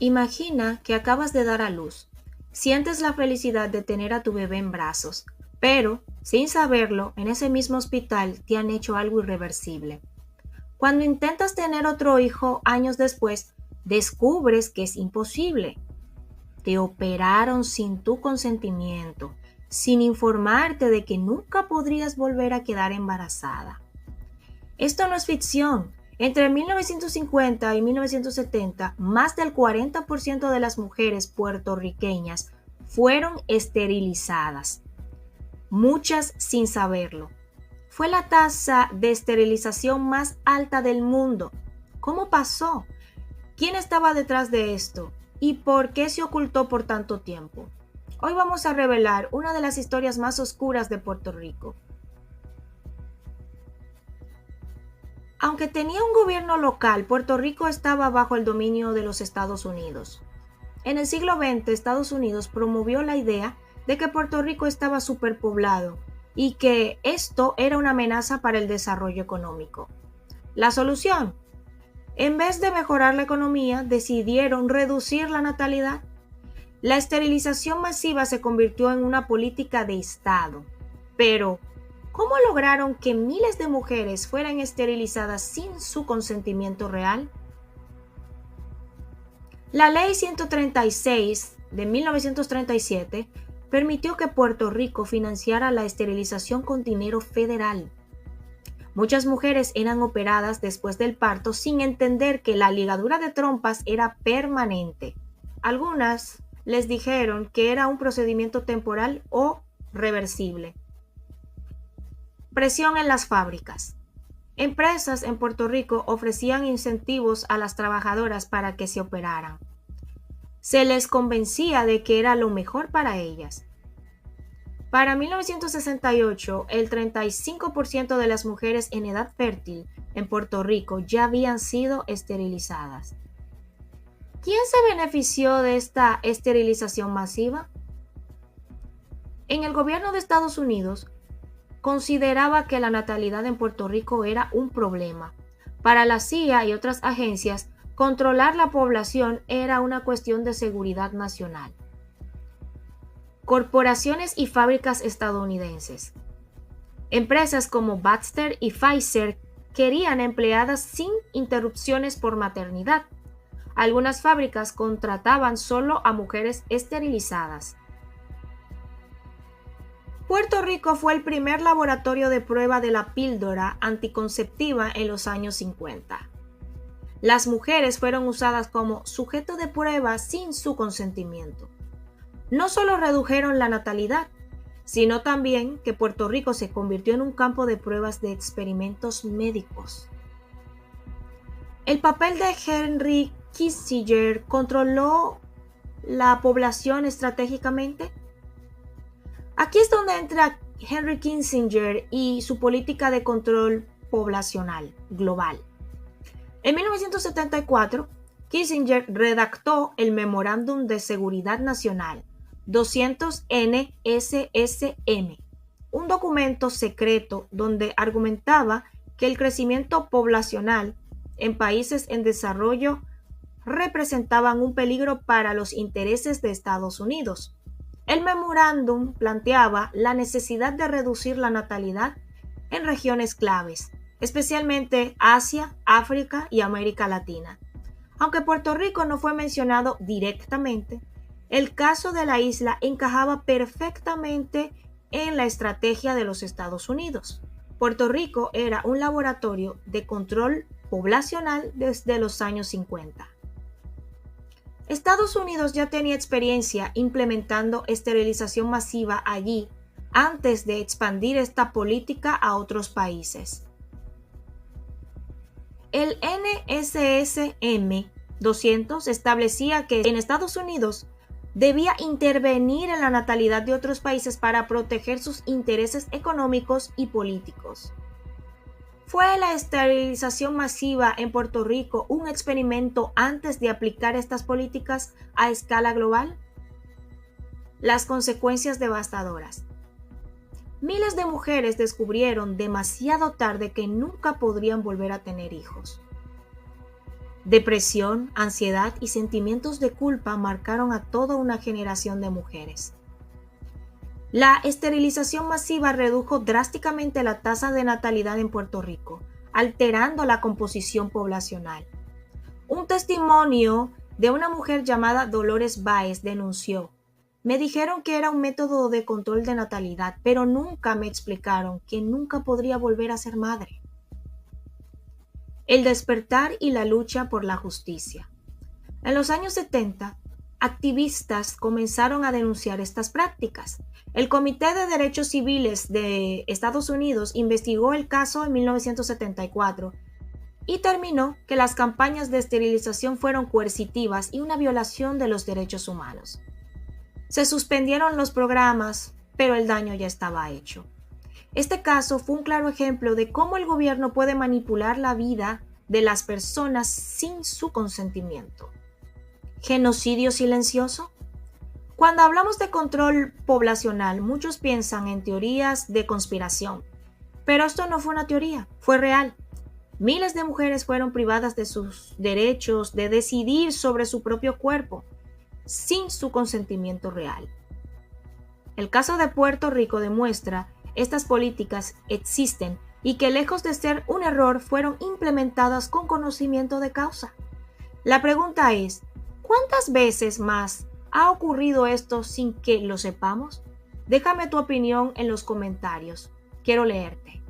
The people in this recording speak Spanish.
Imagina que acabas de dar a luz. Sientes la felicidad de tener a tu bebé en brazos, pero, sin saberlo, en ese mismo hospital te han hecho algo irreversible. Cuando intentas tener otro hijo años después, descubres que es imposible. Te operaron sin tu consentimiento, sin informarte de que nunca podrías volver a quedar embarazada. Esto no es ficción. Entre 1950 y 1970, más del 40% de las mujeres puertorriqueñas fueron esterilizadas, muchas sin saberlo. Fue la tasa de esterilización más alta del mundo. ¿Cómo pasó? ¿Quién estaba detrás de esto? ¿Y por qué se ocultó por tanto tiempo? Hoy vamos a revelar una de las historias más oscuras de Puerto Rico. Aunque tenía un gobierno local, Puerto Rico estaba bajo el dominio de los Estados Unidos. En el siglo XX, Estados Unidos promovió la idea de que Puerto Rico estaba superpoblado y que esto era una amenaza para el desarrollo económico. La solución: en vez de mejorar la economía, decidieron reducir la natalidad. La esterilización masiva se convirtió en una política de Estado. Pero, ¿cómo lograron que miles de mujeres fueran esterilizadas sin su consentimiento real? La Ley 136 de 1937 permitió que Puerto Rico financiara la esterilización con dinero federal. Muchas mujeres eran operadas después del parto sin entender que la ligadura de trompas era permanente. Algunas les dijeron que era un procedimiento temporal o reversible. Presión en las fábricas. Empresas en Puerto Rico ofrecían incentivos a las trabajadoras para que se operaran. Se les convencía de que era lo mejor para ellas. Para 1968, el 35% de las mujeres en edad fértil en Puerto Rico ya habían sido esterilizadas. ¿Quién se benefició de esta esterilización masiva? En el gobierno de Estados Unidos, consideraba que la natalidad en Puerto Rico era un problema. Para la CIA y otras agencias, controlar la población era una cuestión de seguridad nacional. Corporaciones y fábricas estadounidenses. Empresas como Baxter y Pfizer querían empleadas sin interrupciones por maternidad. Algunas fábricas contrataban solo a mujeres esterilizadas. Puerto Rico fue el primer laboratorio de prueba de la píldora anticonceptiva en los años 50. Las mujeres fueron usadas como sujeto de prueba sin su consentimiento. No solo redujeron la natalidad, sino también que Puerto Rico se convirtió en un campo de pruebas de experimentos médicos. El papel de Henry Kissinger controló la población estratégicamente. Aquí es donde entra Henry Kissinger y su política de control poblacional global. En 1974, Kissinger redactó el Memorándum de Seguridad Nacional 200 NSSM, un documento secreto donde argumentaba que el crecimiento poblacional en países en desarrollo representaban un peligro para los intereses de Estados Unidos. El memorándum planteaba la necesidad de reducir la natalidad en regiones claves, especialmente Asia, África y América Latina. Aunque Puerto Rico no fue mencionado directamente, el caso de la isla encajaba perfectamente en la estrategia de los Estados Unidos. Puerto Rico era un laboratorio de control poblacional desde los años 50. Estados Unidos ya tenía experiencia implementando esterilización masiva allí antes de expandir esta política a otros países. El NSSM 200 establecía que en Estados Unidos debía intervenir en la natalidad de otros países para proteger sus intereses económicos y políticos. ¿Fue la esterilización masiva en Puerto Rico un experimento antes de aplicar estas políticas a escala global? Las consecuencias devastadoras. Miles de mujeres descubrieron demasiado tarde que nunca podrían volver a tener hijos. Depresión, ansiedad y sentimientos de culpa marcaron a toda una generación de mujeres. La esterilización masiva redujo drásticamente la tasa de natalidad en Puerto Rico, alterando la composición poblacional. Un testimonio de una mujer llamada Dolores Báez denunció: "Me dijeron que era un método de control de natalidad, pero nunca me explicaron que nunca podría volver a ser madre". El despertar y la lucha por la justicia. En los años 70, activistas comenzaron a denunciar estas prácticas. El Comité de Derechos Civiles de Estados Unidos investigó el caso en 1974 y determinó que las campañas de esterilización fueron coercitivas y una violación de los derechos humanos. Se suspendieron los programas, pero el daño ya estaba hecho. Este caso fue un claro ejemplo de cómo el gobierno puede manipular la vida de las personas sin su consentimiento. ¿Genocidio silencioso? Cuando hablamos de control poblacional, muchos piensan en teorías de conspiración, pero esto no fue una teoría, fue real. Miles de mujeres fueron privadas de sus derechos de decidir sobre su propio cuerpo, sin su consentimiento real. El caso de Puerto Rico demuestra estas políticas existen y que lejos de ser un error fueron implementadas con conocimiento de causa. La pregunta es, ¿cuántas veces más ha ocurrido esto sin que lo sepamos? Déjame tu opinión en los comentarios. Quiero leerte.